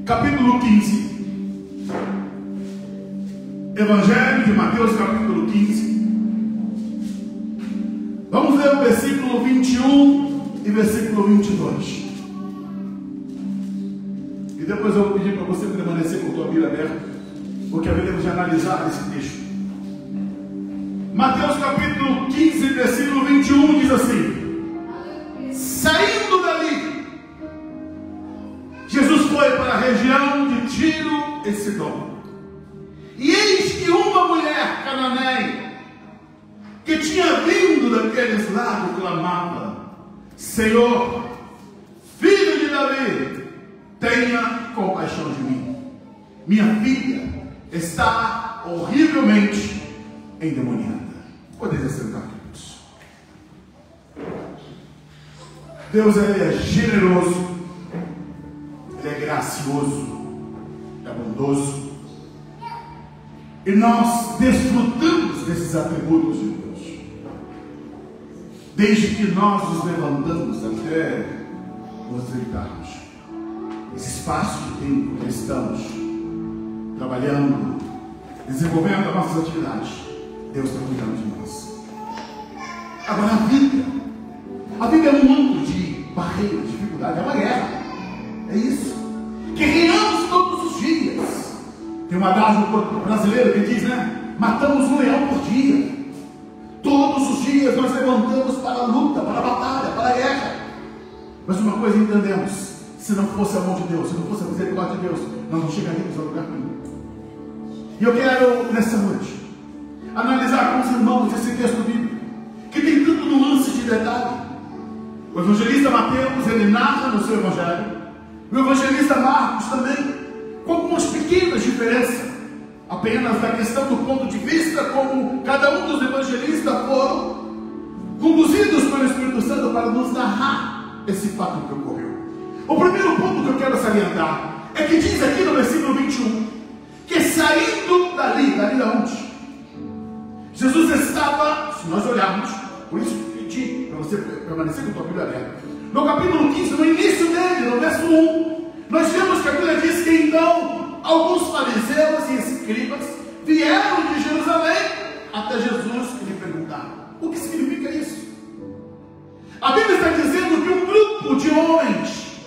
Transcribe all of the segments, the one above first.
capítulo 15. Evangelho de Mateus, capítulo 15. Vamos ler o versículo 21 e versículo 22. E depois eu vou pedir para você permanecer com a tua Bíblia aberta, porque haveremos de analisar esse texto. Mateus capítulo 15, versículo 21 diz assim: saindo dali, Jesus foi para a região de Tiro e Sidom. E eis que uma mulher cananeia, que tinha vindo daqueles lados, clamava: Senhor, filho de Davi, tenha compaixão de mim. Minha filha está horrivelmente endemoniada. Poderia sentar, queridos. Deus, Ele é generoso, Ele é gracioso, é bondoso, e nós desfrutamos desses atributos de Deus, desde que nós nos levantamos até nos deitarmos. Esse espaço de tempo que estamos trabalhando, desenvolvendo as nossas atividades, Deus está cuidando de nós. Agora a vida é um mundo de barreiras, de dificuldade, é uma guerra, é isso, guerreamos todos os dias. Tem um adágio brasileiro que diz, né? Matamos um leão por dia. Todos os dias nós levantamos para a luta, para a batalha, para a guerra. Mas uma coisa entendemos: se não fosse a mão de Deus, se não fosse a misericórdia de Deus, nós não chegaríamos a lugar nenhum. E eu quero, nessa noite, analisar com os irmãos esse texto bíblico, que tem tanto nuance de detalhe. O evangelista Mateus, ele narra no seu evangelho, o evangelista Marcos também, com algumas pequenas diferenças, apenas da questão do ponto de vista como cada um dos evangelistas foram conduzidos pelo Espírito Santo para nos narrar esse fato que ocorreu. O primeiro ponto que eu quero salientar é que diz aqui no versículo 21, que saindo dali da onde? Jesus estava, se nós olharmos, por isso que pedi para você permanecer com a tua Bíblia aberta, no capítulo 15, no início dele, no verso 1, nós vemos que a Bíblia diz que então alguns fariseus e escribas vieram de Jerusalém até Jesus e lhe perguntaram: o que significa isso? A Bíblia está dizendo que um grupo de homens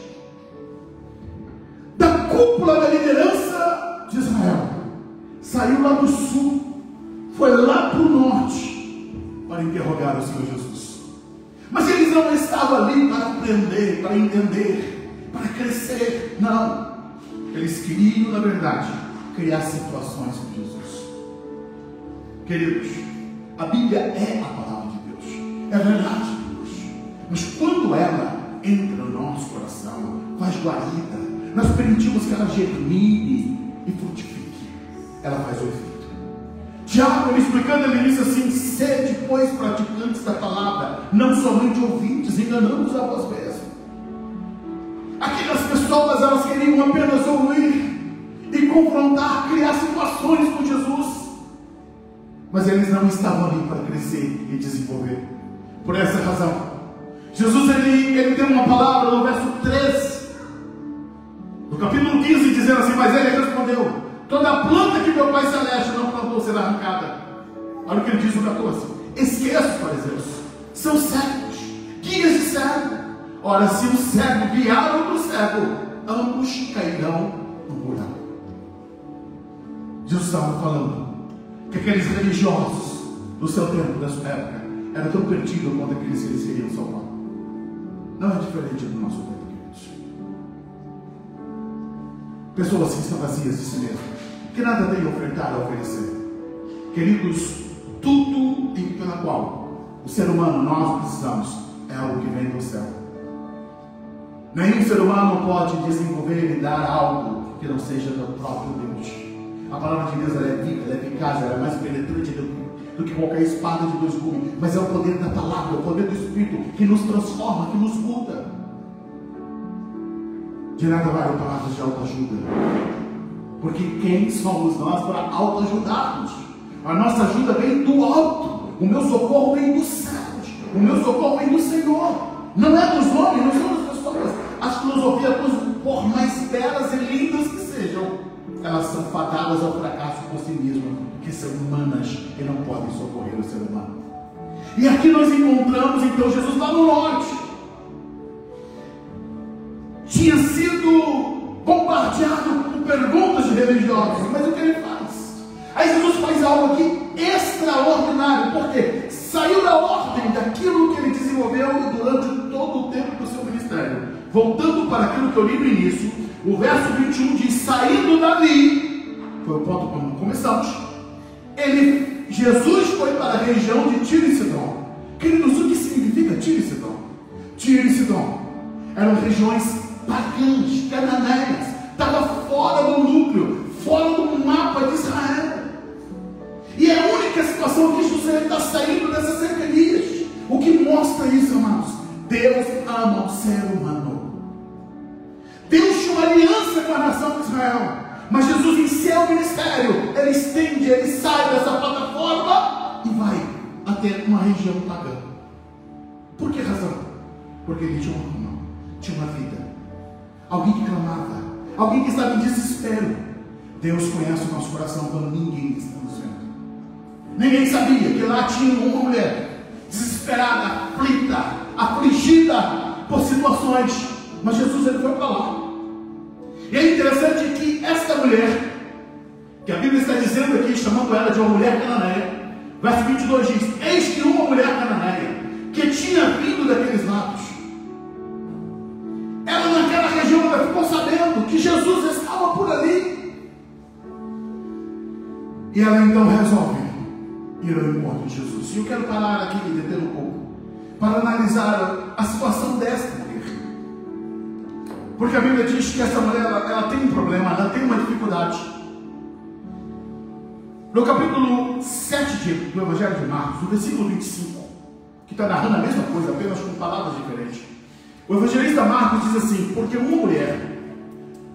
da cúpula da liderança de Israel saiu lá do sul, foi lá para o norte para interrogar o Senhor Jesus. Mas eles não estavam ali para aprender, para entender, para crescer, não. Eles queriam, na verdade, criar situações com Jesus. Queridos, a Bíblia é a palavra de Deus, é a verdade de Deus, mas quando ela entra no nosso coração, faz guarida, nós permitimos que ela germine e frutifique, ela faz o efeito. Tiago, ele explicando, ele disse assim: sede, pois, praticantes da palavra, não somente ouvintes, enganando-os a vós mesmos. Aquelas pessoas, elas queriam apenas ouvir e confrontar, criar situações com Jesus, mas eles não estavam ali para crescer e desenvolver. Por essa razão, Jesus ele tem uma palavra no verso 3 do capítulo 15, dizendo assim: mas ele respondeu: toda planta que meu pai celeste não plantou será arrancada. Olha o que ele diz no 14: esqueça os fariseus, são cegos, guias de cego. Ora, se um cego guiar outro cego, ambos cairão no buraco. Jesus estava falando que aqueles religiosos do seu tempo, da sua época, eram tão perdidos quanto aqueles que eles queriam salvar. Não é diferente do nosso tempo, queridos. Pessoas que estão vazias de si mesmas, que nada têm a ofertar, a oferecer. Queridos, tudo em pela qual o ser humano, nós precisamos, é algo que vem do céu. Nenhum ser humano pode desenvolver e dar algo que não seja do próprio Deus. A palavra de Deus, ela é viva, ela é eficaz, ela é mais penetrante do que qualquer espada de dois gumes. Mas é o poder da palavra, o poder do Espírito que nos transforma, que nos muda. De nada vale palavras de autoajuda, porque quem somos nós para autoajudarmos? A nossa ajuda vem do alto, o meu socorro vem dos céus, o meu socorro vem do Senhor, não é dos homens, não são das pessoas. As filosofias, por mais belas e lindas que elas são fadadas ao fracasso por si mesmas, que são humanas e não podem socorrer o ser humano. E aqui nós encontramos então Jesus lá no norte. Tinha sido bombardeado com perguntas de religiosos, mas o que ele faz? Aí Jesus faz algo aqui extraordinário, porque saiu da ordem daquilo que ele desenvolveu durante todo o tempo do seu ministério. Voltando para aquilo que eu li no início, o verso 21 diz: saindo dali, foi o ponto quando começamos, Jesus foi para a região de Tiro e Sidom. Queridos, o que significa Tiro e Sidom? Tiro e Sidom eram regiões pagãs, cananeias, estava fora do núcleo, fora do mapa de Israel. E é a única situação que José está saindo dessas cercanias. O que mostra isso, amados? Deus ama o ser humano. Deus tinha uma aliança com a nação de Israel, mas Jesus, em seu ministério, ele estende, ele sai dessa plataforma e vai até uma região pagã. Por que razão? Porque ele tinha uma vida, alguém que clamava, alguém que estava em desespero. Deus conhece o nosso coração quando ninguém está nos vendo. Ninguém sabia que lá tinha uma mulher desesperada, aflita, afligida por situações, mas Jesus, ele foi para lá. E é interessante que esta mulher, que a Bíblia está dizendo aqui, chamando ela de uma mulher cananeia, verso 22 diz: eis que uma mulher cananeia, que tinha vindo daqueles lados, ela naquela região, ela ficou sabendo que Jesus estava por ali, e ela então resolve ir ao encontro de Jesus. E eu quero parar aqui e deter um pouco, para analisar a situação desta mulher. Porque a Bíblia diz que essa mulher, ela tem um problema, ela tem uma dificuldade. No capítulo 7 do Evangelho de Marcos, no versículo 25, que está narrando a mesma coisa, apenas com palavras diferentes, o evangelista Marcos diz assim: porque uma mulher,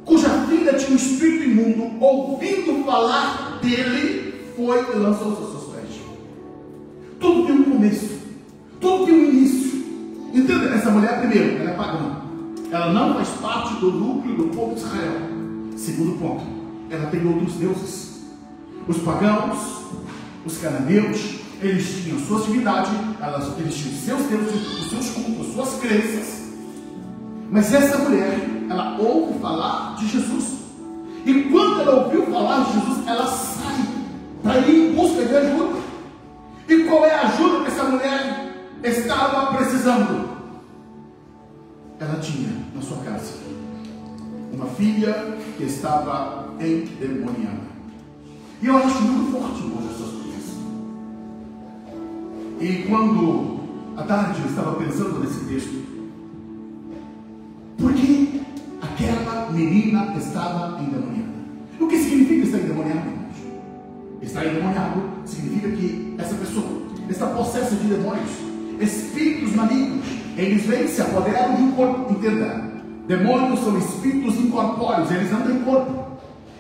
cuja filha tinha um espírito imundo, ouvindo falar dele, foi e lançou-se aos seus pés. Tudo tem um começo, tudo tem um início. Entenda, essa mulher, primeiro, ela é pagã, ela não faz parte do núcleo do povo de Israel. Segundo ponto, ela tem outros deuses. Os pagãos, os cananeus, eles tinham sua atividade, eles tinham seus deuses, os seus cultos, suas crenças. Mas essa mulher, ela ouve falar de Jesus. E quando ela ouviu falar de Jesus, ela sai para ir em busca de ajuda. E qual é a ajuda que essa mulher estava precisando? Ela tinha na sua casa uma filha que estava endemoniada. E eu acho muito forte hoje essas coisas. E quando à tarde eu estava pensando nesse texto, porque aquela menina estava endemoniada. O que significa estar endemoniado, irmãos? Estar endemoniado significa que essa pessoa está possessa de demônios, espíritos malignos. Eles vêm, se apoderam de um corpo. Entenda, demônios são espíritos incorpóreos, eles andam em corpo.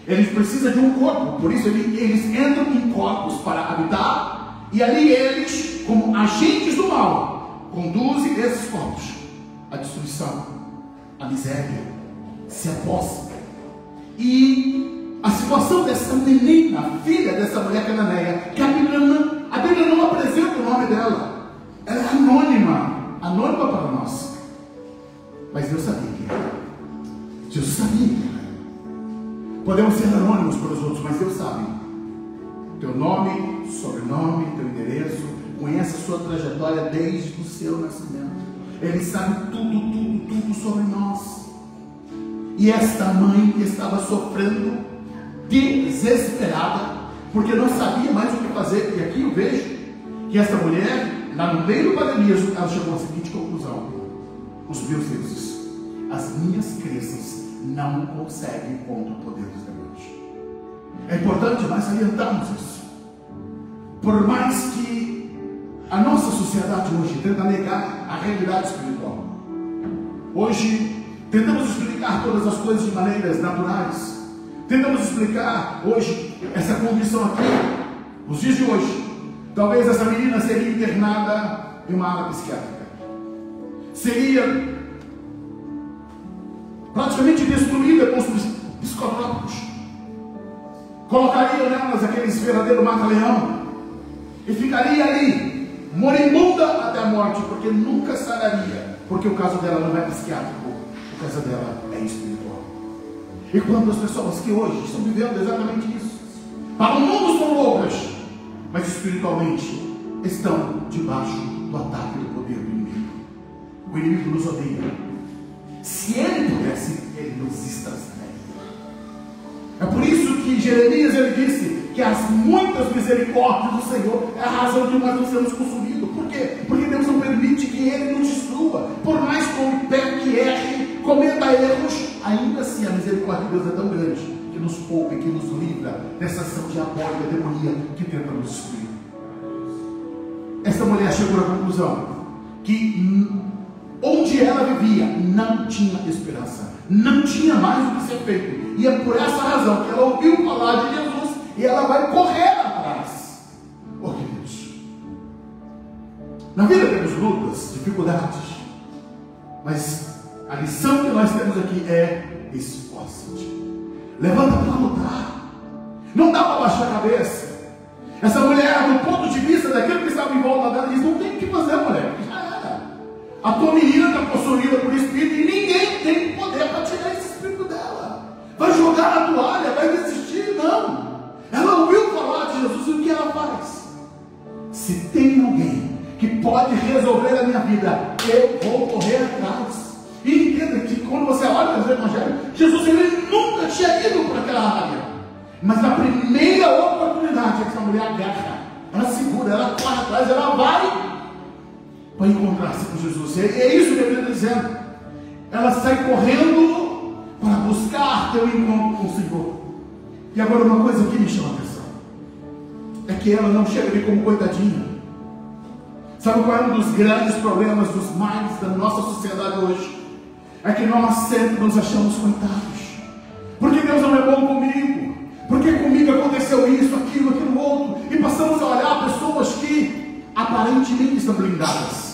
Eles precisam de um corpo, por isso eles entram em corpos para habitar, e ali eles, como agentes do mal, conduzem esses corpos à destruição, à miséria, se apossam. E a situação dessa menina, filha dessa mulher cananeia, que a Bíblia não apresenta o nome dela, ela é anônima para nós, mas Deus sabia que era. Jesus sabia que era. Podemos ser anônimos para os outros, mas Deus sabe teu nome, sobrenome, teu endereço, conhece a sua trajetória desde o seu nascimento. Ele sabe tudo sobre nós. E esta mãe estava sofrendo, desesperada, porque não sabia mais o que fazer. E aqui eu vejo que essa mulher, lá no meio do paralítico, ela chegou à seguinte conclusão: os meus deuses, as minhas crenças não conseguem contra o poder dos demônios. É importante nós salientarmos isso. Por mais que a nossa sociedade hoje tenta negar a realidade espiritual, hoje tentamos explicar todas as coisas de maneiras naturais, tentamos explicar hoje essa condição aqui, nos dias de hoje. Talvez essa menina seria internada em uma ala psiquiátrica, seria praticamente destruída com os psicotrópicos. colocaria nelas aquele verdadeiro mata-leão e ficaria ali, moribunda até a morte, porque nunca sararia, porque o caso dela não é psiquiátrico, o caso dela é espiritual. E quando as pessoas que hoje estão vivendo exatamente isso, para o mundo são loucas, mas espiritualmente estão debaixo do ataque do poder do inimigo. O inimigo nos odeia. Se ele pudesse, ele nos extraçaria. É por isso que Jeremias ele disse que as muitas misericórdias do Senhor é a razão de nós não sermos consumidos. Por quê? Porque Deus não permite que ele nos destrua. Por mais que o pé que erre, cometa erros, ainda assim a misericórdia de Deus é tão grande que nos poupa e que nos livra dessa ação diabólica, demoníaca que tenta nos destruir. Essa mulher chegou à conclusão que onde ela vivia não tinha esperança, não tinha mais o que ser feito, e é por essa razão que ela ouviu falar de Jesus e ela vai correr atrás. Oh Deus, na vida temos lutas, dificuldades, mas a lição que nós temos aqui é: esforça-te, levanta para lutar, não dá para baixar a cabeça. Essa mulher, do ponto de vista daquele que estava em volta dela, diz: não tem o que fazer, mulher, já era. A tua menina está possuída por espírito e ninguém tem poder para tirar esse espírito dela. Vai jogar a toalha, vai desistir? Não. Ela ouviu falar de Jesus e o que ela faz? Se tem alguém que pode resolver a minha vida, eu vou correr atrás. E entenda que quando você olha para o Evangelho, Jesus ele nunca tinha ido para aquela área. Mas na primeira oportunidade que essa mulher agarra, ela segura, ela corre atrás, ela vai para encontrar-se com Jesus. É isso que a Bíblia está dizendo. Ela sai correndo para buscar teu encontro com o Senhor. E agora uma coisa que me chama a atenção é que ela não chega ali como coitadinha. Sabe qual é um dos grandes problemas, dos males da nossa sociedade hoje? É que nós sempre nos achamos coitados. Porque Deus não é bom comigo, porque comigo aconteceu isso, aquilo outro, e passamos a olhar pessoas que aparentemente estão blindadas.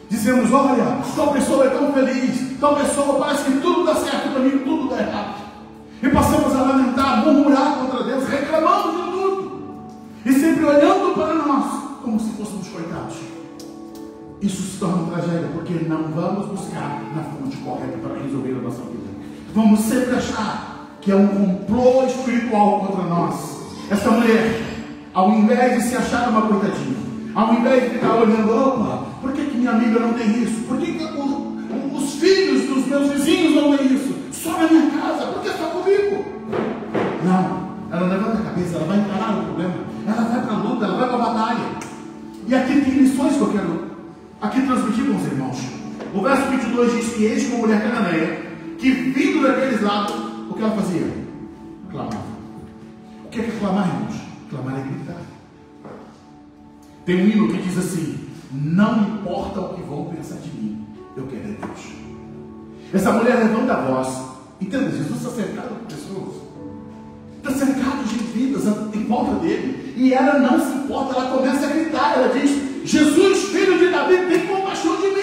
Dizemos: olha, tal pessoa é tão feliz, tal pessoa parece que tudo dá certo para mim, tudo dá errado. E passamos a lamentar, murmurar contra Deus, reclamando de tudo, e sempre olhando para nós como se fôssemos coitados. Isso se torna uma tragédia, porque não vamos buscar na fonte correta para resolver a nossa vida. Vamos sempre achar que é um complô espiritual contra nós. Essa mulher, ao invés de se achar uma coitadinha, ao invés de ficar olhando: opa, por que minha amiga não tem isso? Por que os filhos dos meus vizinhos não têm isso? Só na minha casa, por que está comigo? Não, ela levanta a cabeça, ela vai encarar o problema, ela vai para a luta, ela vai para a batalha. E aqui tem lições que eu quero aqui transmitir com os irmãos. O verso 22 diz que eis uma mulher cananeia, que vindo daqueles lados, o que ela fazia? Clamava. O que é clamar, irmãos? Clamar é gritar. Tem um hino que diz assim: não importa o que vão pensar de mim, eu quero é Deus. Essa mulher levanta a voz. Entenda, Jesus está cercado por pessoas, está cercado de vidas em volta dele, e ela não se importa, ela começa a gritar, ela diz: Jesus, filho de Davi, tem compaixão de mim.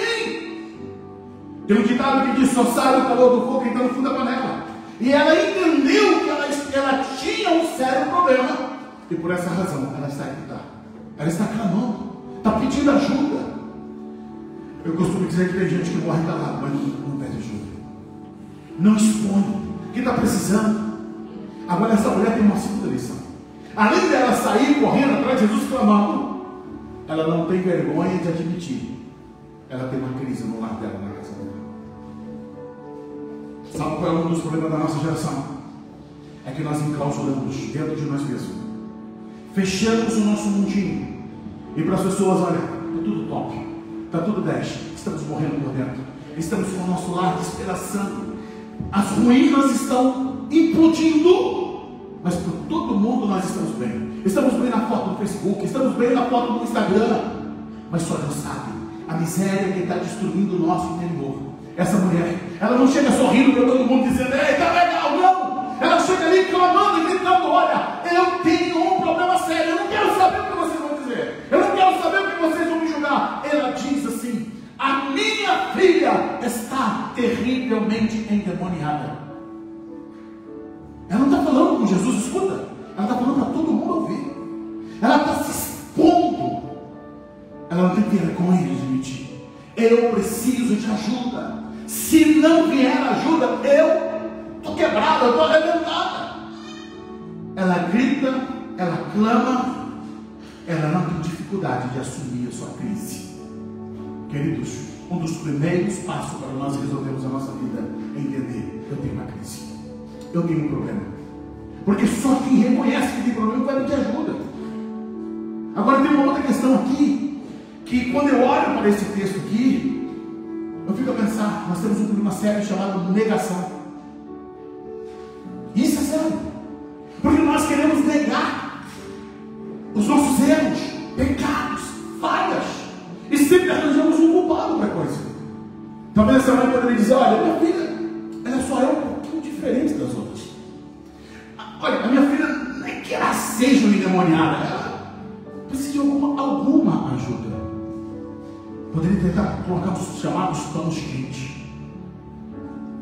Tem um ditado que diz: só sai o calor do fogo que está no fundo da panela. E ela entendeu que ela tinha um sério problema, e por essa razão ela está a gritar, ela está clamando, está pedindo ajuda. Eu costumo dizer que tem gente que morre calado, mas não pede ajuda, não expõe o que está precisando. Agora essa mulher tem uma segunda lição. Além dela sair correndo atrás de Jesus clamando, ela não tem vergonha de admitir: ela tem uma crise no lar dela, na casa dela. Sabe qual é um dos problemas da nossa geração? É que nós enclausuramos dentro de nós mesmos, fechamos o nosso mundinho, e para as pessoas: olha, está tudo top, está tudo 10, estamos morrendo por dentro, estamos com o nosso lar despedaçando, as ruínas estão implodindo, mas por todo mundo nós estamos bem. Estamos bem na foto do Facebook, estamos bem na foto do Instagram, mas só Deus sabe a miséria que está destruindo o nosso interior. Essa mulher, ela não chega sorrindo para todo mundo dizendo: ei, tá legal, não. Ela chega ali clamando e gritando: olha, eu tenho um problema sério, eu não quero saber o que vocês vão dizer, eu não quero saber o que vocês vão me julgar. Ela diz assim: a minha filha está terrivelmente endemoniada. Ela não está falando com Jesus, escuta, ela está ela está se expondo, ela não tem vergonha de admitir: eu preciso de ajuda. Se não vier ajuda, eu estou quebrada, eu estou arrebentada. Ela grita, ela clama, ela não tem dificuldade de assumir a sua crise. Queridos, um dos primeiros passos para nós resolvermos a nossa vida é entender: eu tenho uma crise, eu tenho um problema. Porque só quem reconhece que tem problema vai pedir ajuda. Agora tem uma outra questão aqui, que quando eu olho para esse texto aqui, eu fico a pensar: nós temos um problema sério chamado negação. Isso é sério, porque nós queremos negar os nossos erros, pecados, falhas, e sempre arranjamos um culpado para a coisa. Talvez essa mãe poderia dizer: olha, minha filha, ela só é um pouquinho diferente das outras. Olha, a minha filha não é que ela seja uma endemoniada, ela precisa de alguma ajuda. Poderia tentar colocar os chamados panos quentes.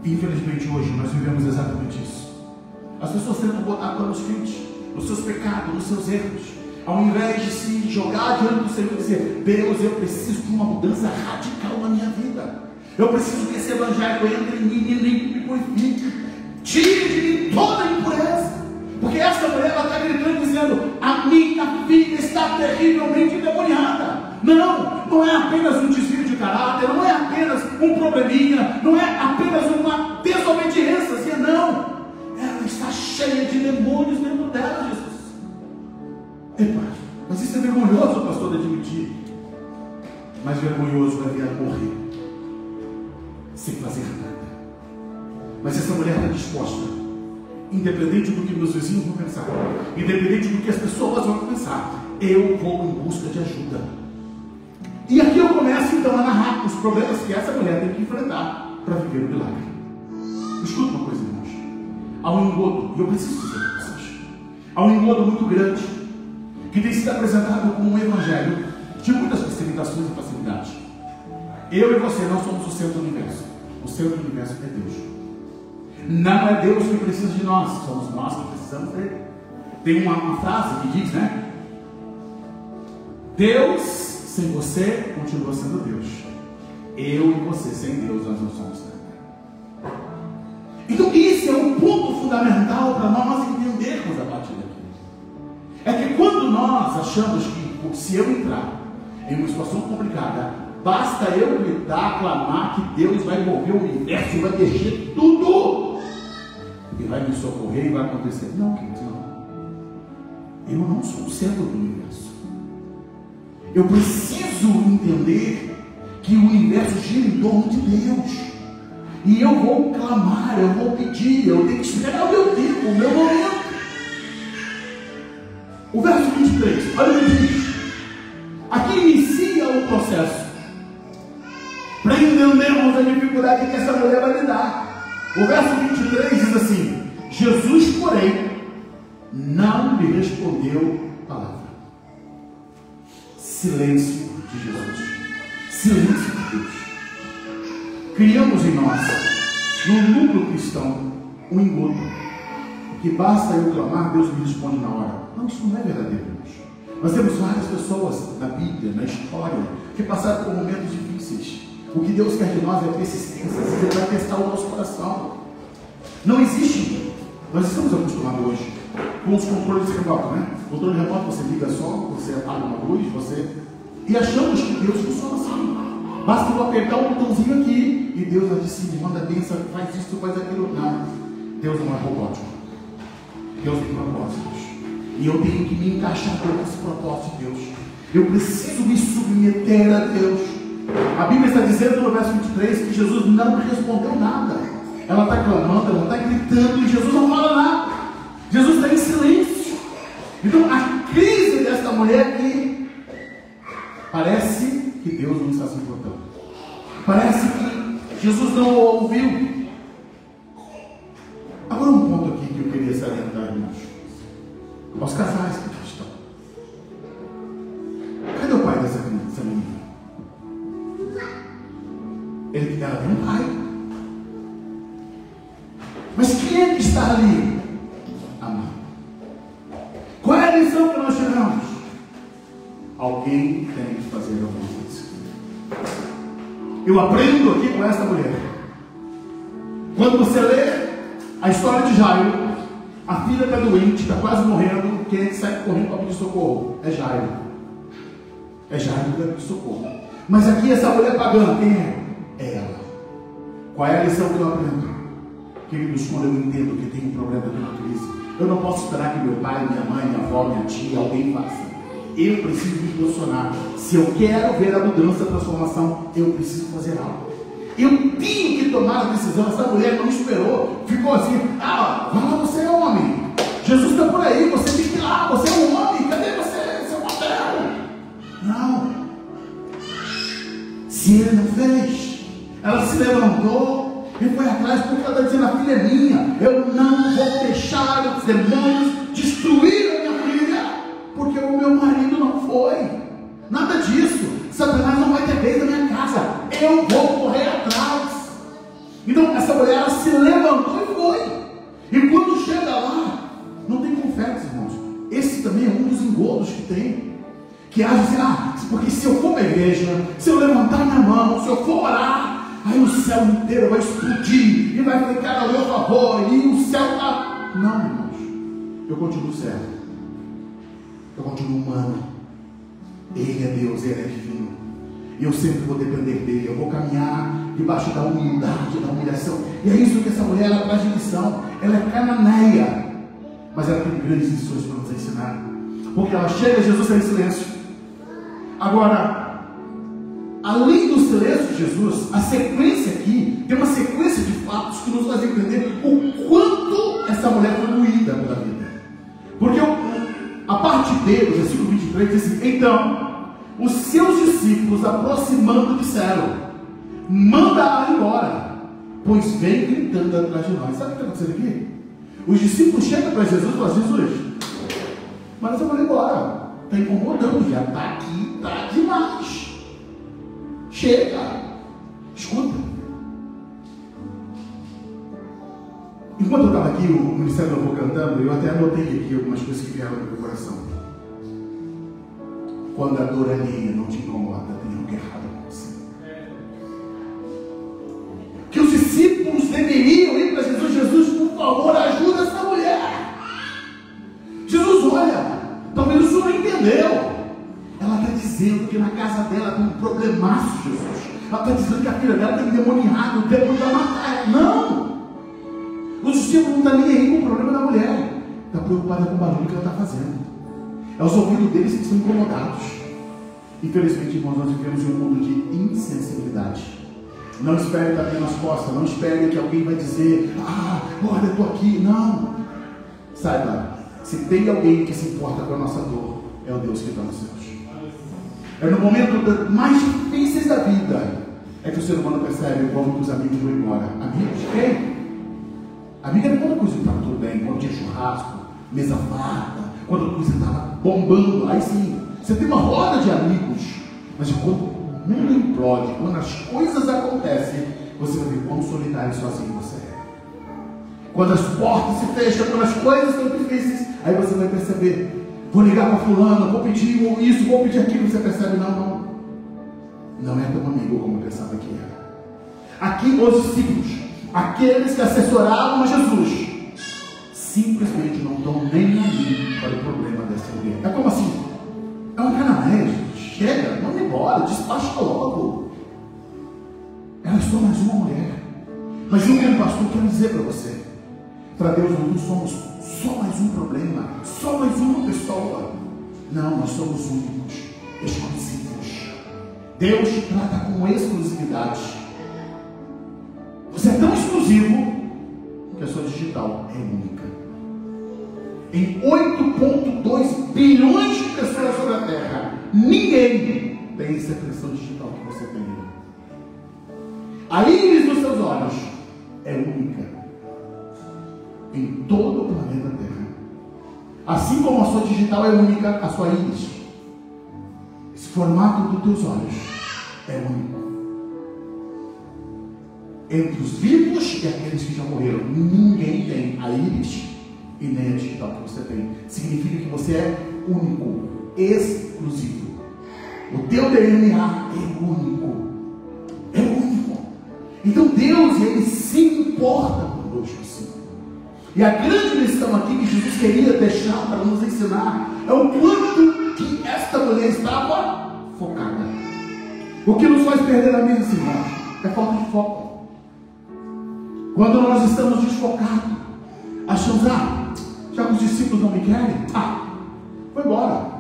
Infelizmente hoje nós vivemos exatamente isso. As pessoas tentam botar panos quentes nos seus pecados, nos seus erros, ao invés de se jogar diante do Senhor e dizer: Deus, eu preciso de uma mudança radical na minha vida. Eu preciso que esse evangelho entre em mim e me purifique. Tire de mim toda a impureza. Porque essa mulher está gritando dizendo: a minha filha está terrivelmente endemoniada. Não é apenas um desvio de caráter, não é apenas um probleminha, não é apenas uma desobediência, não. Ela está cheia de demônios dentro dela, Jesus. Epa, mas isso é vergonhoso, pastor, de admitir. Mas vergonhoso é ver ela morrer sem fazer nada. Mas essa mulher está disposta, independente do que meus vizinhos vão pensar, independente do que as pessoas vão pensar, eu vou em busca de ajuda. E aqui eu começo então a narrar os problemas que essa mulher tem que enfrentar para viver o milagre. Escuta uma coisa, irmãos: há um engodo, e eu preciso dizer para vocês, há um engodo muito grande que tem sido apresentado como um evangelho de muitas facilitações e facilidades. Eu e você não somos o centro do universo. O centro do universo é Deus. Não é Deus que precisa de nós, somos nós que precisamos dele. Tem uma frase que diz, né? Deus sem você continua sendo Deus. Eu e você sem Deus, nós não somos nada. Então isso é um ponto fundamental para nós entendermos a partir daqui. É que quando nós achamos que, se eu entrar em uma situação complicada, basta eu gritar, clamar, que Deus vai mover o universo, vai mexer tudo e vai me socorrer e vai acontecer. Não, queridos, não. Eu não sou o centro do universo. Eu preciso entender que o universo gira em torno de Deus. E eu vou clamar, eu vou pedir, eu tenho que esperar o meu tempo, o meu momento. O verso 23, olha o que diz. Aqui inicia o processo para entendermos a dificuldade que essa mulher vai lidar. O verso 23 diz assim: Jesus, porém, não lhe respondeu palavra. Silêncio de Jesus. Silêncio de Deus. Criamos em nós, no núcleo cristão, um engodo, que basta eu clamar, Deus me responde na hora. Não, isso não é verdadeiro, irmãos. Nós temos várias pessoas na Bíblia, na história, que passaram por momentos difíceis. O que Deus quer de nós é persistência. Ele vai testar o nosso coração. Não existe. Nós estamos acostumados hoje com os controles remotos, né? Controle remoto, você liga só, você apaga uma luz, e achamos que Deus funciona assim. Basta eu apertar um botãozinho aqui e Deus vai dizer: manda bênção, faz isso, faz aquilo. Não, Deus não é robótico. Deus tem propósitos. E eu tenho que me encaixar dentro desse propósito de Deus. Eu preciso me submeter a Deus. A Bíblia está dizendo no verso 23 que Jesus não respondeu nada. Ela está clamando, ela está gritando e Jesus não fala nada. Jesus está em silêncio. Então a crise dessa mulher aqui parece que Deus não está se importando. Parece que Jesus não ouviu. Agora um ponto aqui que eu queria salientar, irmãos. Aos casais que aqui estão. Cadê o pai dessa menina? Ela tem um pai. Mas quem é que está ali? A mãe. Qual é a lição que nós tiramos? alguém tem que fazer alguma coisa. Eu aprendo aqui com esta mulher. Quando você lê a história de Jairo, a filha está doente, está quase morrendo, quem é que sai correndo para pedir socorro? É Jairo. É Jairo que vai pedir socorro. Mas aqui essa mulher pagando, quem é? É ela. Qual é a lição que eu aprendo? Queridos, quando eu entendo que tem um problema de uma crise, eu não posso esperar que meu pai, minha mãe, minha avó, minha tia, alguém faça. Eu preciso me posicionar. Se eu quero ver a mudança, a transformação, eu preciso fazer algo. Eu tenho que tomar a decisão. Essa mulher não esperou, ficou assim: ah, vai lá, você é homem, Jesus está por aí, você tem que ir lá, você é um homem, cadê você, seu papel? Não. Se ele não fez, ela se levantou e foi atrás, porque ela está dizendo: a filha é minha, eu não vou deixar os demônios destruir a minha filha, porque o meu marido não foi. Nada disso. Satanás não vai ter vez na minha casa. Eu vou correr atrás. Então essa mulher, ela se levantou e foi. E quando chega lá, não tem confetes, irmãos. Esse também é um dos engodos que tem. Que acha assim: ah, porque se eu for para a igreja, se eu levantar minha mão, se eu for orar, aí o céu inteiro vai explodir e vai ficar ao meu favor, e o céu está... Não, irmãos. Eu continuo certo. Eu continuo humano. Ele é Deus, Ele é divino. E eu sempre vou depender dele. Eu vou caminhar debaixo da humildade, da humilhação. E é isso que essa mulher, ela traz de lição. Ela é cananeia, mas ela tem grandes lições para nos ensinar. Porque ela chega a Jesus em silêncio. Agora, além do silêncio de Jesus, a sequência aqui tem uma sequência de fatos que nos faz entender o quanto essa mulher foi moída pela vida. Porque a parte B, do versículo 23, diz assim: então os seus discípulos, aproximando, disseram: manda-a embora, pois vem gritando atrás de nós. Sabe o que está acontecendo aqui? Os discípulos chegam para Jesus e falam: Jesus, manda essa mulher embora, está incomodando, já está aqui, está demais, chega, escuta. Enquanto eu estava aqui, o Ministério do Louvor cantando, eu até anotei aqui algumas coisas que vieram no meu coração. Quando a dor alheia não te incomoda, tem algo errado com você. Que os discípulos deveriam ir para Jesus: Jesus, por favor, ajuda essa mulher. Jesus, olha, talvez o senhor não entendeu. Ela está dizendo que na casa dela tem um problemaço, Jesus. Ela está dizendo que a filha dela tem endemoniado, o demônio vai matar ela. Não! Os discípulos não estão nem aí com o problema da mulher. Está preocupada com o barulho que ela está fazendo. É os ouvidos deles que estão incomodados. Infelizmente, irmãos, nós vivemos em um mundo de insensibilidade. Não espere bater nas costas. Não espere que alguém vai dizer: ah, olha, eu estou aqui. Não. Saiba, se tem alguém que se importa com a nossa dor, é o Deus que está nos céus. É no momento mais difíceis da vida é que o ser humano percebe como os amigos vão embora. Amigos? Quem? Amiga era quando a coisa estava tudo bem, quando tinha churrasco, mesa farta, quando a coisa estava bombando. Aí sim, você tem uma roda de amigos. Mas quando o mundo implode, quando as coisas acontecem, você vai ver quão solitário e sozinho você é. Quando as portas se fecham, quando as coisas estão difíceis, aí você vai perceber: vou ligar para fulano, vou pedir isso, vou pedir aquilo. Você percebe: não é tão amigo como eu pensava que era. Aqui os discípulos, aqueles que assessoravam a Jesus, simplesmente não estão nem aí para o problema dessa mulher. É como assim? É uma cananeia, Jesus. Chega, manda embora, despacha logo. Ela é só mais uma mulher. Mas eu, como pastor, quero dizer para você: para Deus nós não somos só mais um problema, só mais uma pessoa. Não, nós somos únicos, exclusivos. Deus te trata com exclusividade. Você é tão exclusivo que a sua digital é única. Em 8,2 bilhões de pessoas sobre a Terra, ninguém tem essa impressão digital que você tem. A íris dos seus olhos é única em todo o planeta Terra. Assim como a sua digital é única, a sua íris, esse formato dos teus olhos é único. Entre os vivos e aqueles que já morreram, ninguém tem a íris e nem a digital que você tem. Significa que você é único, exclusivo. O teu DNA é único. É único. Então Deus, Ele se importa conosco, sim. E a grande lição aqui que Jesus queria deixar para nos ensinar é o quanto que esta mulher estava focada. O que nos faz perder a mesa, irmão, é falta de foco. Quando nós estamos desfocados, achamos, já que os discípulos não me querem, foi embora.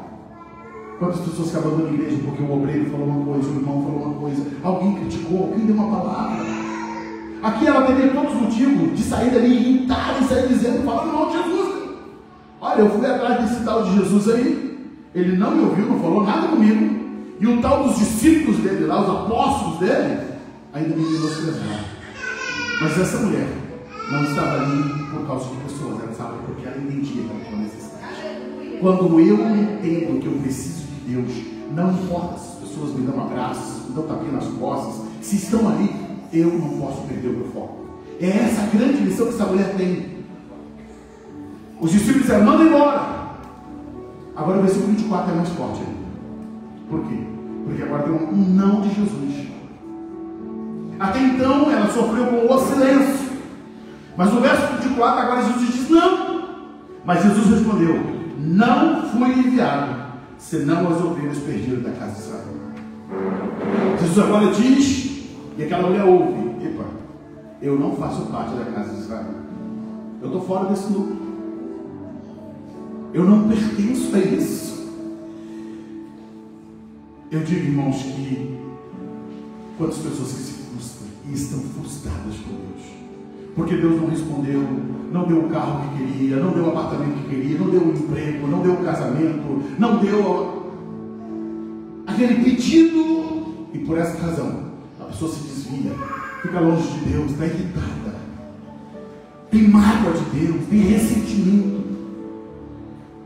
Quantas pessoas que abandonam a igreja porque o obreiro falou uma coisa, o irmão falou uma coisa, alguém criticou, alguém deu uma palavra. Aqui ela teria todos os motivos de sair dali irritada e sair dizendo, falando mal de Jesus. Olha, eu fui atrás desse tal de Jesus aí, ele não me ouviu, não falou nada comigo, e o tal dos discípulos dele lá, os apóstolos dele, ainda me menosprezaram. Mas essa mulher não estava ali por causa de pessoas, ela estava porque ela entendia que ela tinha necessidade. Quando eu entendo que eu preciso de Deus, não importa se as pessoas me dão abraços, me dão tapinha nas costas, se estão ali, eu não posso perder o meu foco. É essa a grande lição que essa mulher tem. Os discípulos disseram, manda embora. Agora o versículo 24 é mais forte. Por quê? Porque agora tem um não de Jesus. Até então ela sofreu com o silêncio. Mas no verso 24 agora Jesus diz não. Mas Jesus respondeu, não fui enviado senão as ovelhas perdidas da casa de Israel. Jesus agora diz, e aquela mulher ouve, epa, eu não faço parte da casa de Israel. Eu estou fora desse núcleo. Eu não pertenço a isso. Eu digo, irmãos, que quantas pessoas que se frustram e estão frustradas com Deus, porque Deus não respondeu, não deu o carro que queria, não deu o apartamento que queria, não deu o emprego, não deu o casamento, não deu aquele pedido, e por essa razão a pessoa se desvia, fica longe de Deus, está irritada, tem mágoa de Deus, tem ressentimento.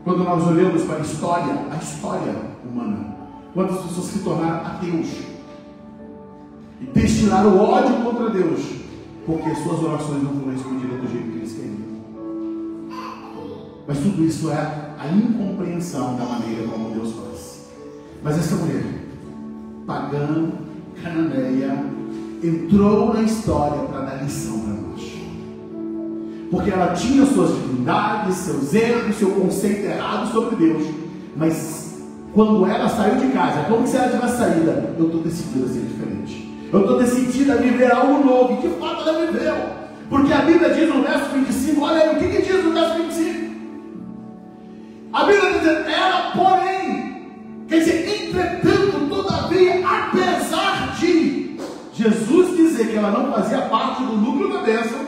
Quando nós olhamos para a história humana, quantas pessoas se tornaram ateus e destilaram ódio contra Deus, porque suas orações não foram respondidas do jeito que eles queriam. Mas tudo isso é a incompreensão da maneira como Deus faz. Mas essa mulher, pagã, cananeia, entrou na história para dar lição para nós. Porque ela tinha suas divindades, seus erros, seu conceito errado sobre Deus. Mas quando ela saiu de casa, como se ela tivesse saída, eu estou decidida a ser diferente. Eu estou decidida a viver algo novo. E de fato ela viveu. Porque a Bíblia diz no verso 25, olha aí, o que diz no verso 25? A Bíblia diz, ela porém, quer dizer, entretanto, todavia, apesar de Jesus dizer que ela não fazia parte do núcleo da bênção,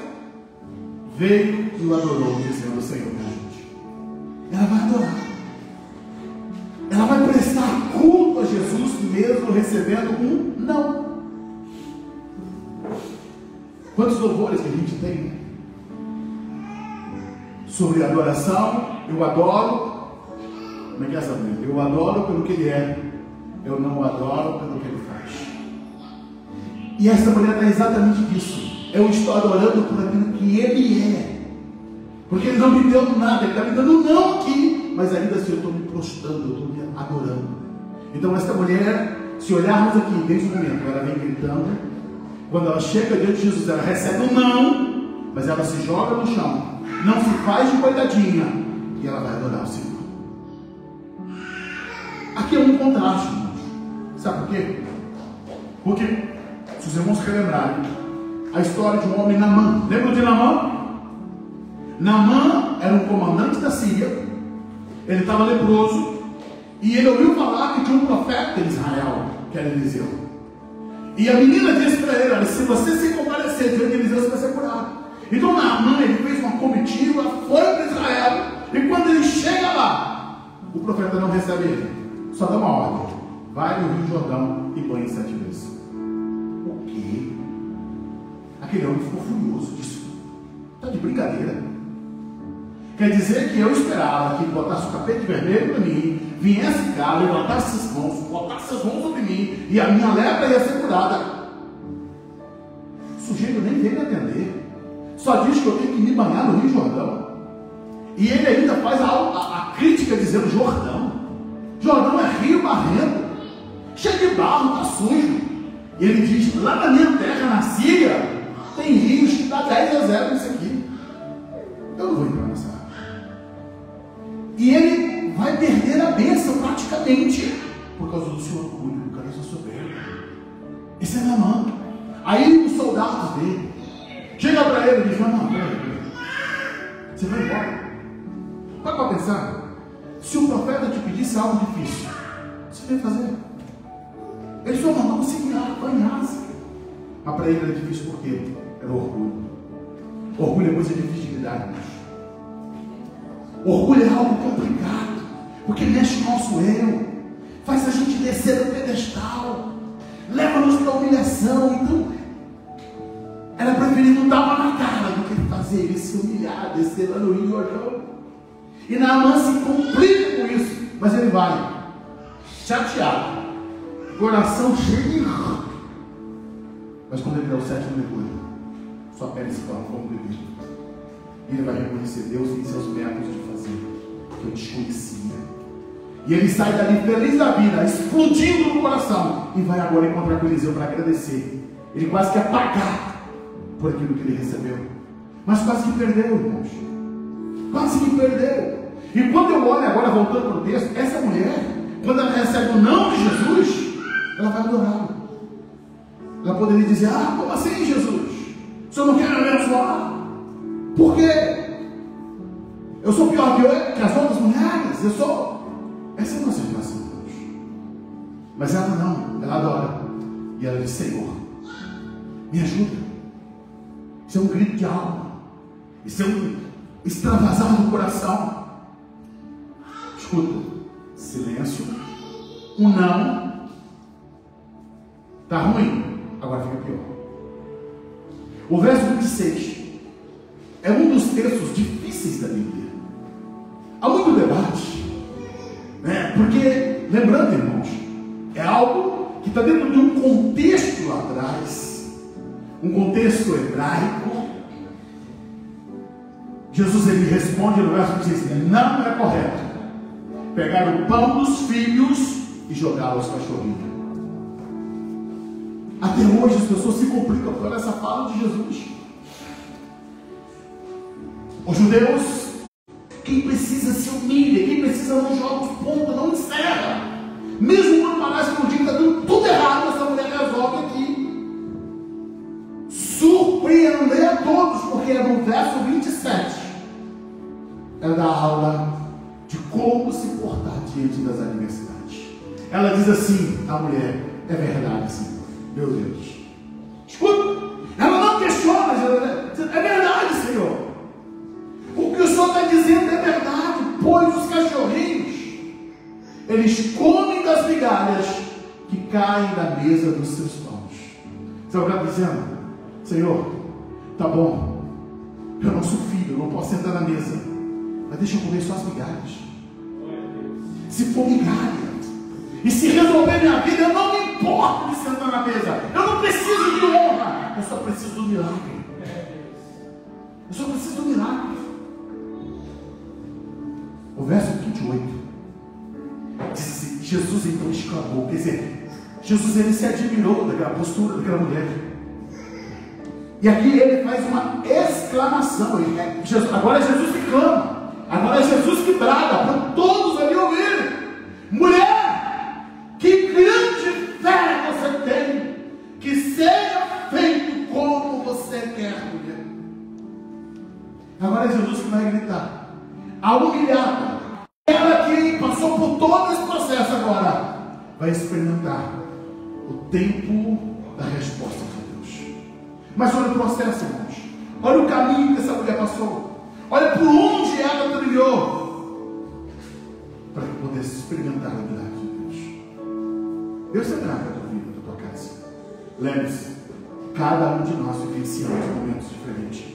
veio e o adorou, dizendo, Senhor, me ajude. Ela vai adorar. Ela vai prestar culto a Jesus, mesmo recebendo um não. Quantos louvores que a gente tem sobre adoração? Eu adoro. Como é que é essa mulher? Eu adoro pelo que ele é, eu não o adoro pelo que ele faz. E essa mulher está exatamente disso. Eu estou adorando por aquilo que ele é, porque ele não me deu nada, ele está me dando não aqui, mas ainda assim eu estou me prostrando, eu estou me adorando. Então esta mulher, se olharmos aqui desde o momento, ela vem gritando, quando ela chega diante de Jesus, ela recebe um não, mas ela se joga no chão, não se faz de coitadinha, e ela vai adorar o Senhor. Aqui é um contraste, irmãos. Sabe por quê? Porque, se os irmãos relembrarem, a história de um homem, Naamã. Lembra de Naamã? Naamã era um comandante da Síria. Ele estava leproso. E ele ouviu falar que tinha um profeta em Israel, que era Eliseu. E a menina disse para ele, olha, se você se comparecer diante de Eliseu, você vai ser curado. Então Naamã, ele fez uma comitiva, foi para Israel. E quando ele chega lá, o profeta não recebe ele. Só dá uma ordem. Vai no Rio Jordão e banhe 7 vezes. O quê? Aquele homem ficou furioso disso. Está de brincadeira. Quer dizer que eu esperava que botasse o tapete vermelho para mim, viesse cá, levantasse as mãos, botasse as mãos sobre mim, e a minha lepra ia ser curada. O sujeito nem veio me atender. Só diz que eu tenho que me banhar no Rio Jordão. E ele ainda faz a crítica dizendo Jordão. Jordão é rio barrento. cheio de barro, está sujo. E ele diz: lá na minha terra, na Síria, tem rios que dá 10-0 nisso aqui. Eu não vou entrar nessa água. E ele vai perder a bênção praticamente por causa do seu orgulho, por causa da sua soberba. Esse é Naamã. Aí os soldados dele chegam para ele e dizem: não, peraí. Você vai embora. Para para pensar. Se o profeta te pedisse algo difícil, você vai fazer? Ele só mandou você banhar-se. Mas para ele era difícil porque era orgulho. Orgulho é coisa de fragilidade. Orgulho é algo complicado, porque mexe com o nosso eu, faz a gente descer do pedestal, leva-nos para a humilhação. Então, era preferido dar uma na cara do que fazer ele se humilhar, descer lá no Rio Jordão. E Naamã se complica com isso, mas ele vai chateado, coração cheio de rã. Mas quando ele der o 7º mergulho, sua pele se torna como bebê. E ele vai reconhecer: Deus tem seus métodos de fazer, que eu desconhecia. E ele sai dali feliz da vida, explodindo no coração, e vai agora encontrar com Eliseu para agradecer. Ele quase quer pagar por aquilo que ele recebeu, mas quase que perdeu, irmãos. Quase que perdeu. E quando eu olho agora, voltando para o texto, essa mulher, quando ela recebe o não de Jesus, ela vai adorá-lo. Ela poderia dizer: ah, como assim, Jesus? O senhor não quer me abençoar? Por quê? Eu sou pior que as outras mulheres? Eu sou... Essa é a nossa situação, irmãos. Mas ela não, ela adora. E ela diz: Senhor, me ajuda. Isso é um grito de alma. Isso é um extravasar do coração. Escuta, silêncio, um não. Está ruim? Agora fica pior. O verso 26 é um dos textos difíceis da Bíblia. Há muito debate, né? Porque, lembrando, irmãos, é algo que está dentro de um contexto lá atrás, um contexto hebraico. Jesus, ele responde no verso 26: não é correto pegar o pão dos filhos e jogá-lo aos cachorrinhos. Até hoje as pessoas se complicam por essa fala de Jesus. Os judeus, quem precisa se humilha, quem precisa não joga os pontos, não encerra. Mesmo quando parece que o dia está dando tudo errado, essa mulher resolve aqui surpreender a todos, porque é no verso 27 ela dá aula de como se portar diante das adversidades. Ela diz assim: a mulher, é verdade, Senhor, meu Deus. Escuta, ela não questiona, é verdade, Senhor. O que o Senhor está dizendo é verdade, pois os cachorrinhos, eles comem das migalhas que caem da mesa dos seus pães. Você está dizendo: Senhor, tá bom, eu não sou filho, eu não posso sentar na mesa, mas deixa eu comer só as migalhas. Se for migalha, e se resolver minha vida, eu não me importo de sentar na mesa. Eu não preciso de honra, eu só preciso do milagre. Eu só preciso do milagre. O verso 28 diz assim: Jesus então exclamou. Quer dizer, Jesus, ele se admirou daquela postura daquela mulher. E aqui ele faz uma exclamação. Agora é Jesus que clama. Agora é Jesus que brada para todos ali ouvirem: mulher, que grande fé você tem, que seja feito como você quer, mulher. Agora é Jesus que vai gritar. A humilhada, ela que passou por todo esse processo, agora vai experimentar o tempo da resposta de Deus. Mas olha o processo, irmãos. Olha o caminho que essa mulher passou. Olha por onde ela trilhou para que pudesse experimentar a milagre de Deus. Deus é grave a tua vida, a tua casa. Lembre-se, cada um de nós vivenciamos momentos diferentes.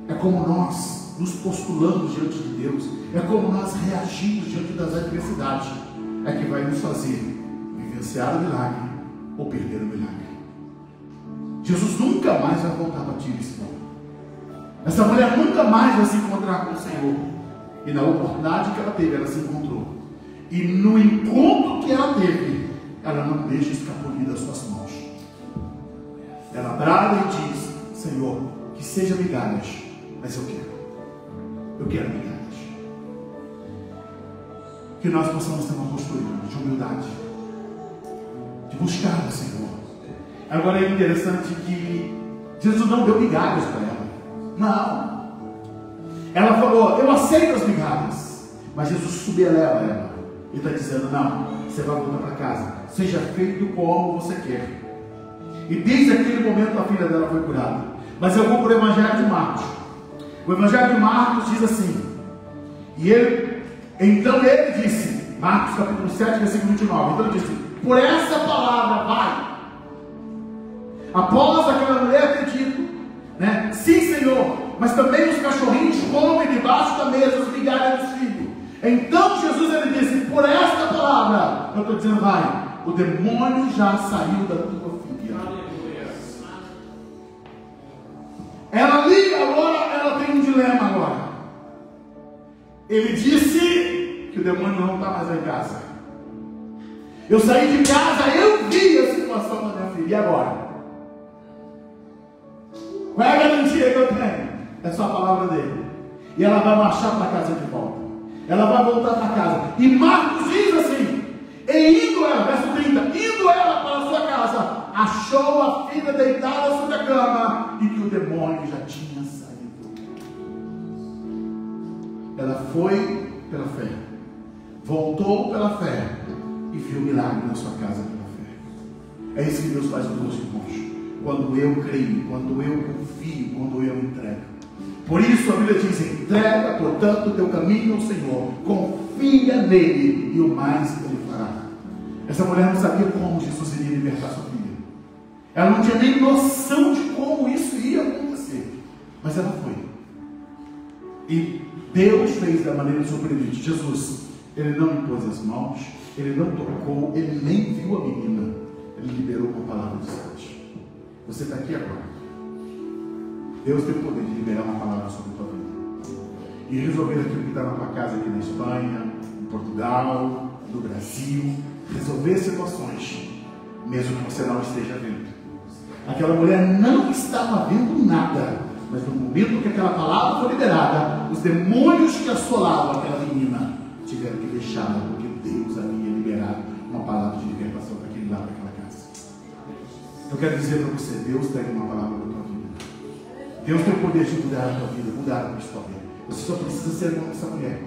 É como nós nos postulamos diante de Deus, é como nós reagimos diante das adversidades, é que vai nos fazer vivenciar o milagre ou perder o milagre. Jesus nunca mais vai voltar para ti esse nome. Essa mulher nunca mais vai se encontrar com o Senhor. E na oportunidade que ela teve, ela se encontrou. E no encontro que ela teve, ela não deixa escapulir das suas mãos. Ela brada e diz: Senhor, que seja migalhas, mas eu quero migalhas. Que nós possamos ter uma postura de humildade, de buscar o Senhor. Agora é interessante que Jesus não deu migalhas para ela. Não. Ela falou: eu aceito as migalhas. Mas Jesus subeleva ela. Ele está dizendo: não, você vai voltar para casa. Seja feito como você quer. E desde aquele momento a filha dela foi curada. Mas eu vou para o Evangelho de Marcos. O Evangelho de Marcos diz assim: então ele disse, Marcos capítulo 7, versículo 29. Então ele disse: por essa palavra vai. Após aquela mulher ter dito, né, sim, Senhor, mas também os cachorrinhos comem debaixo da mesa as migalhas dos filhos. Então Jesus ele disse: por esta palavra, eu estou dizendo, vai, o demônio já saiu da tua filha. Ela ali agora, ela tem um dilema agora. Ele disse que o demônio não está mais em casa. Eu saí de casa, eu vi a situação da minha filha. E agora? Qual é a garantia que eu tenho? É só a palavra dele. E ela vai marchar para casa de volta. Ela vai voltar para casa. E Marcos diz assim: e indo ela, verso 30, indo ela para a sua casa, achou a filha deitada sobre a cama e que o demônio já tinha saído. Ela foi pela fé, voltou pela fé e viu o milagre na sua casa pela fé. É isso que Deus faz conosco, irmãos. Quando eu creio, quando eu confio, quando eu entrego. Por isso a Bíblia diz: entrega, portanto, o teu caminho ao Senhor, confia nele e o mais ele fará. Essa mulher não sabia como Jesus iria libertar sua filha. Ela não tinha nem noção de como isso ia acontecer. Mas ela foi. E Deus fez da maneira surpreendente. Jesus, ele não impôs as mãos, ele não tocou, ele nem viu a menina. Ele liberou com a palavra de Deus. Você está aqui agora. Deus tem o poder de liberar uma palavra sobre a tua vida e resolver aquilo que está na tua casa aqui na Espanha, em Portugal, no Brasil. Resolver situações, mesmo que você não esteja vendo. Aquela mulher não estava vendo nada, mas no momento que aquela palavra foi liberada, os demônios que assolavam aquela menina tiveram que deixá-la, porque Deus havia liberado uma palavra de libertação para aquele lado daquela casa. Eu quero dizer para você: Deus tem uma palavra para a tua vida. Deus tem o poder de mudar a tua vida, mudar a tua história. Você só precisa ser como essa mulher,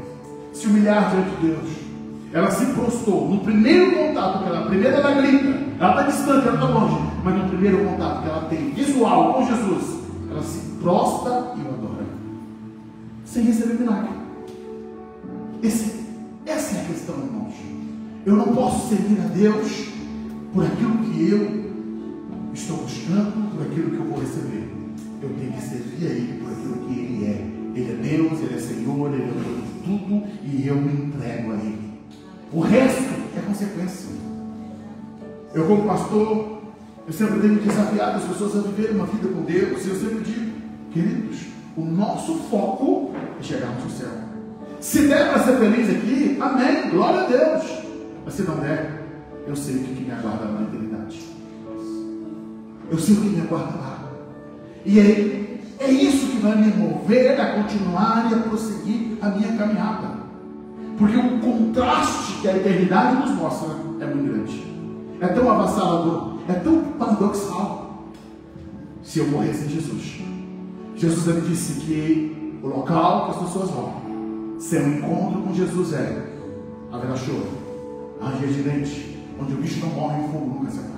se humilhar diante de Deus. Ela se prostrou. No primeiro contato que ela, primeiro ela grita, ela está distante, ela está longe, mas no primeiro contato que ela tem visual com Jesus, ela se prostra e o adora, sem receber milagre. Essa é a questão, irmãos. Eu não posso servir a Deus por aquilo que eu estou buscando, por aquilo que eu vou receber. Eu tenho que servir a Ele por aquilo que Ele é. Ele é Deus, Ele é Senhor, Ele é dono de tudo, e eu me entrego a Ele. O resto é consequência. Eu, como pastor, eu sempre tenho desafiado as pessoas a viver uma vida com Deus. E eu sempre digo: queridos, o nosso foco é chegarmos ao céu. Se der para ser feliz aqui, amém, glória a Deus. Mas se não der, eu sei o que me aguarda lá na eternidade. Eu sei o que me aguarda lá. E é isso que vai me mover a continuar e a prosseguir a minha caminhada. Porque o contraste que a eternidade nos mostra é muito grande. É tão avassalador, é tão paradoxal. Se eu morrer sem Jesus, Jesus ele disse que o local que as pessoas vão, se um encontro com Jesus haverá choro, ranger de dente, onde o bicho não morre e o fogo nunca se apaga.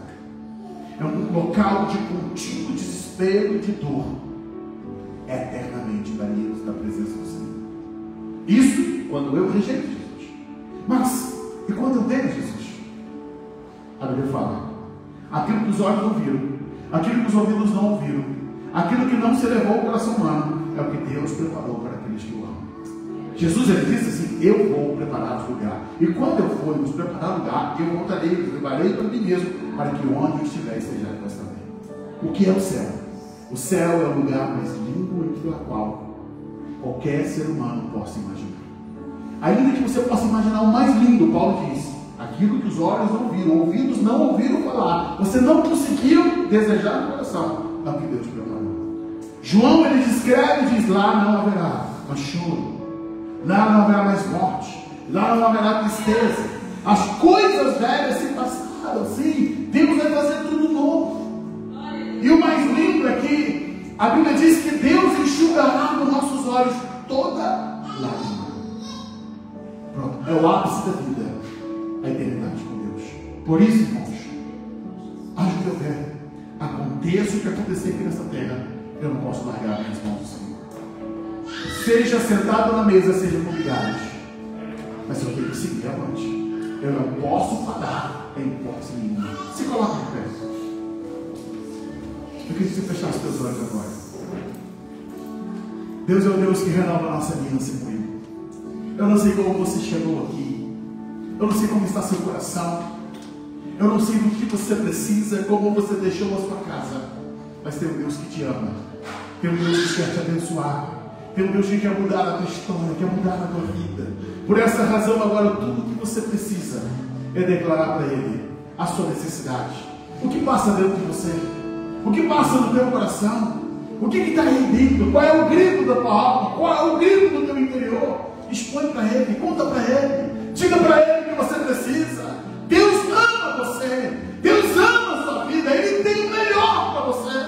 É um local de contínuo desespero e de dor, eternamente banidos da presença do Senhor. Isso quando eu rejeito Jesus. Mas, e quando eu tenho Jesus? A Bíblia fala: aquilo que os olhos não viram, aquilo que os ouvidos não ouviram, aquilo que não se elevou ao coração humano, é o que Deus preparou para aqueles que o amam. Jesus ele disse assim: eu vou preparar o lugar, e quando eu for nos preparar o lugar, eu voltarei, eu preparei para mim mesmo, para que onde eu estiver esteja nós também. O que é o céu? O céu é o lugar mais lindo entre o qual qualquer ser humano possa imaginar. Ainda que você possa imaginar o mais lindo, Paulo diz, Aquilo que os olhos não viram, ouvidos não ouviram falar, você não conseguiu desejar no coração, é o que Deus preparou. João, ele descreve e diz: lá não haverá mais choro, lá não haverá mais morte, lá não haverá tristeza, as coisas velhas se passaram. Sim, Deus vai fazer tudo novo. E o mais lindo é que a Bíblia diz que Deus enxugará nos nossos olhos toda lágrima. Pronto, é o ápice da vida, a eternidade com Deus. Por isso, irmãos, haja o que eu quero, aconteça o que acontecer aqui nessa terra, eu não posso largar minhas mãos do Senhor. Seja sentado na mesa, seja com migalhas, mas eu tenho que seguir avante. Eu não posso parar em hipótese nenhuma. Se coloca de pé. Eu queria que você fechasse os teus olhos agora. Deus é o Deus que renova a nossa aliança comigo. Eu não sei como você chegou aqui. Eu não sei como está seu coração. Eu não sei do que você precisa, como você deixou a sua casa. Mas tem um Deus que te ama. Tem um Deus que quer te abençoar. Tem um Deus que quer mudar a tua história, quer mudar a tua vida. Por essa razão, agora, tudo que você precisa é declarar para Ele a sua necessidade. O que passa dentro de você? O que passa no teu coração? O que está aí dentro? Qual é o grito da tua alma? Qual é o grito do teu interior? Expõe para Ele, conta para Ele. Diga para Ele o que você precisa. Deus ama você. Deus ama a sua vida. Ele tem o melhor para você.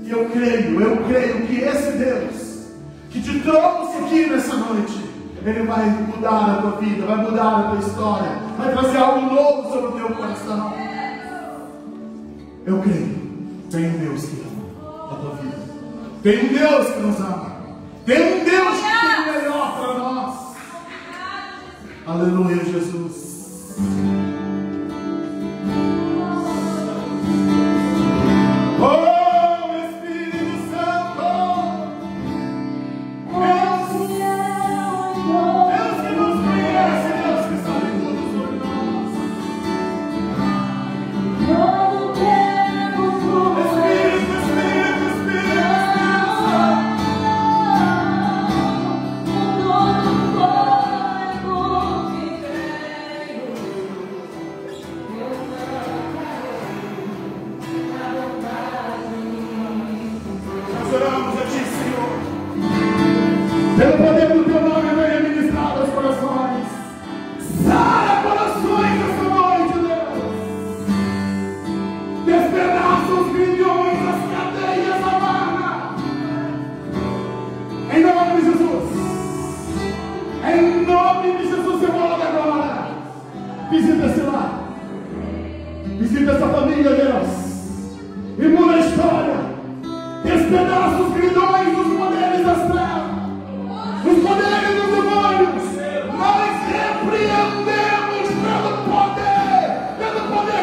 E eu creio que esse Deus que te trouxe aqui nessa noite, Ele vai mudar a tua vida, vai mudar a tua história, vai trazer algo novo sobre o teu coração. Eu creio. Tem um Deus que ama a tua vida. Tem um Deus que nos ama. Tem um Deus que tem o melhor para nós. Aleluia, Jesus. Pelo poder do teu nome, venha ministrar aos corações. Sara corações nessa noite, Deus. Despedaça os grilhões, as cadeias, a barra. Em nome de Jesus. Em nome de Jesus, eu oro agora. Visita esse lar. Visita essa família, Deus. E muda a história. Despedaça os grilhões dos poderes das trevas. Os poderes dos demônios, nós repreendemos pelo poder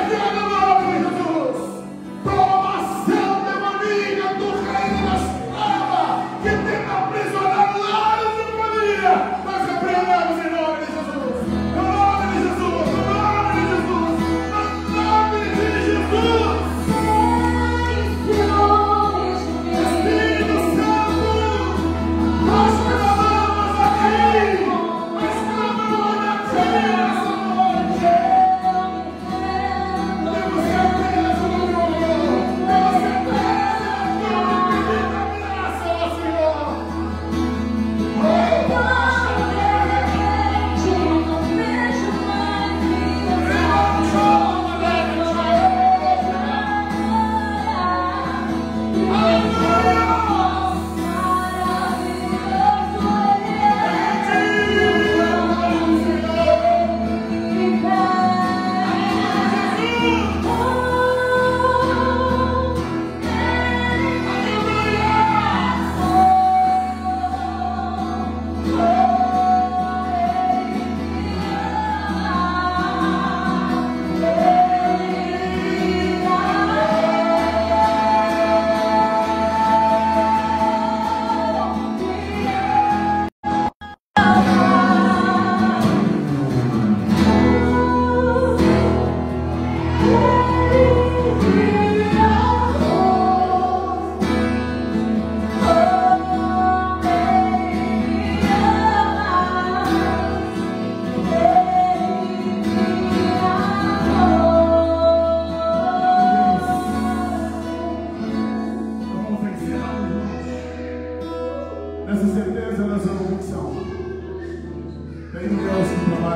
que é no nome de Jesus. Toma ação demoníaca do reino das trevas que tem aprisionado lares de família. Nós repreendemos em nome de Jesus. Em nome de Jesus, em nome de Jesus, em nome de Jesus. Espírito Santo.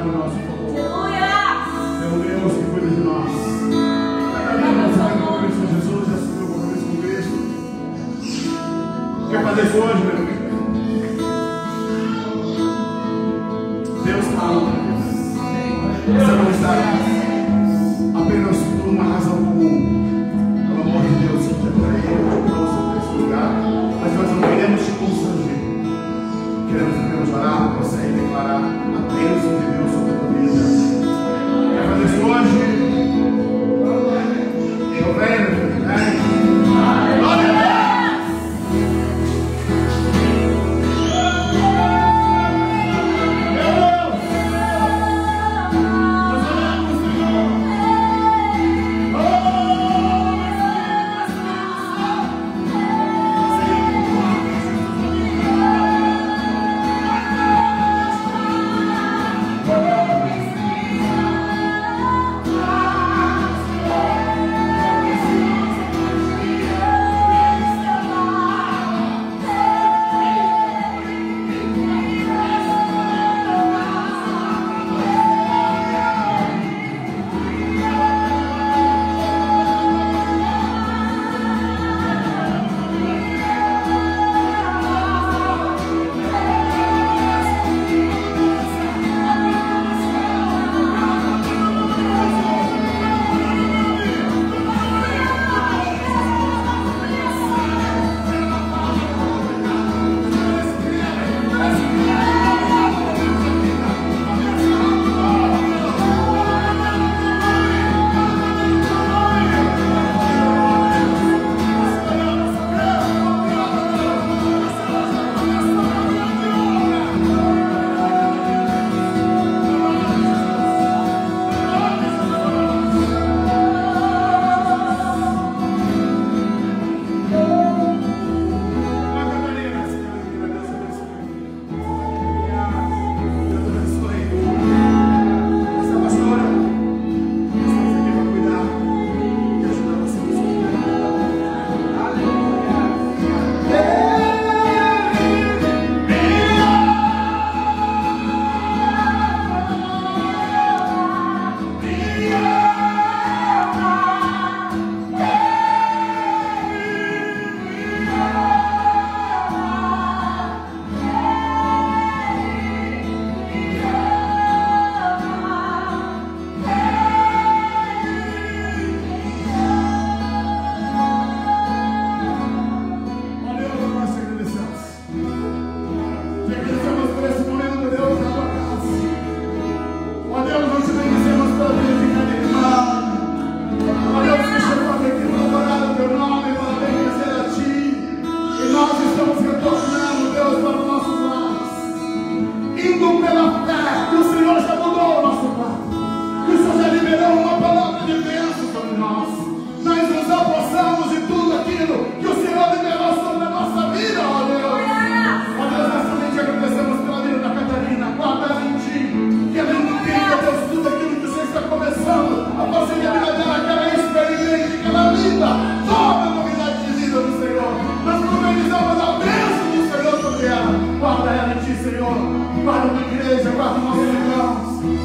trabalho em nosso favor. Meu Deus que cuida de nós. Catarina, você vai com Cristo Jesus, já assumiu o compromisso com Cristo. Quer fazer isso hoje, meu amigo? Deus fala para Deus. Você não está apenas por uma razão comum. Pelo amor de Deus, que é para Ele, que trouxe para esse lugar. Mas nós não queremos te constranger. Queremos apenas orar para você e declarar a bênção de Deus sobre a tua vida. Quer fazer isso hoje? Eu venho, vem. Glória a Deus!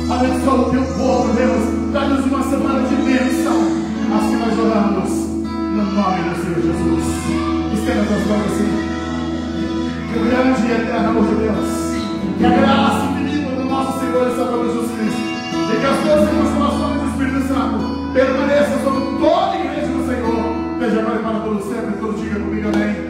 Abençoa o teu povo, Deus. Dá-nos uma semana de bênção. Assim nós oramos. No nome do Senhor Jesus. Estenda as mãos assim. Que o grande e eterno amor de Deus. Que a graça infinita do nosso Senhor e Salvador Jesus Cristo. E que as doces consolações do Espírito Santo permaneçam sobre toda a igreja do Senhor. Desde agora e para todo sempre. Todo dia comigo, amém.